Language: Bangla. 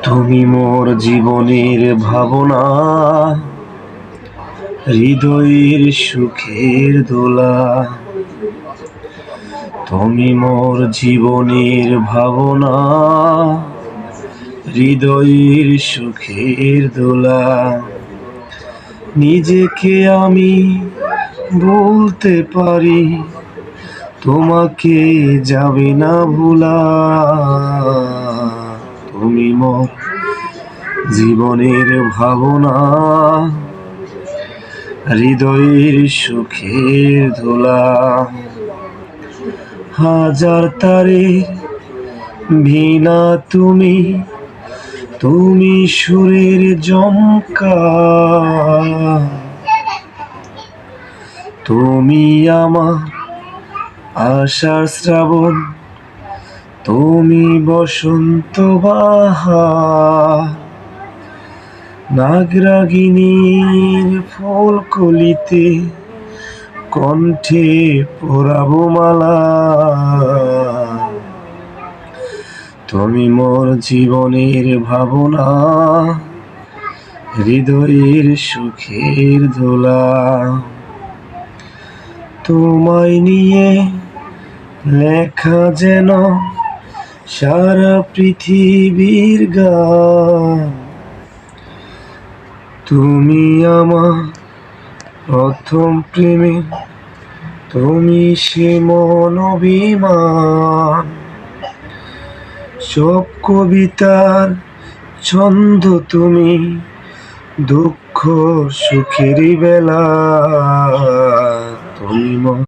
তুমি মোর জীবনের ভাবনা, হৃদয়ের সুখের দোলা। তুমি মোর জীবনের ভাবনা, হৃদয়ের সুখের দোলা। নিজেকে আমি বলতে পারি, তোমাকে যাবে না ভোলা। তুমি মোর জীবনের ভাবনা, হৃদয়ের সুখের দোলা। হাজার তারের ভিনা তুমি, তুমি সুরের জমকা। তুমি আমার আশার শ্রাবণ, তুমি বসন্ত বাহার। নাগরাগিনীর ফুলকলিতে কণ্ঠে পরাবো মালা। তুমি মোর জীবনের ভাবনা, হৃদয়ের সুখের দোলা। তোমায় নিয়ে লেখা যেন সারা পৃথিবীর গান। তুমি আমার প্রথম প্রেমে, তুমি সে মন অভিমান। সব কবিতার ছন্দ তুমি, দুঃখ সুখেরই বেলা। তুমি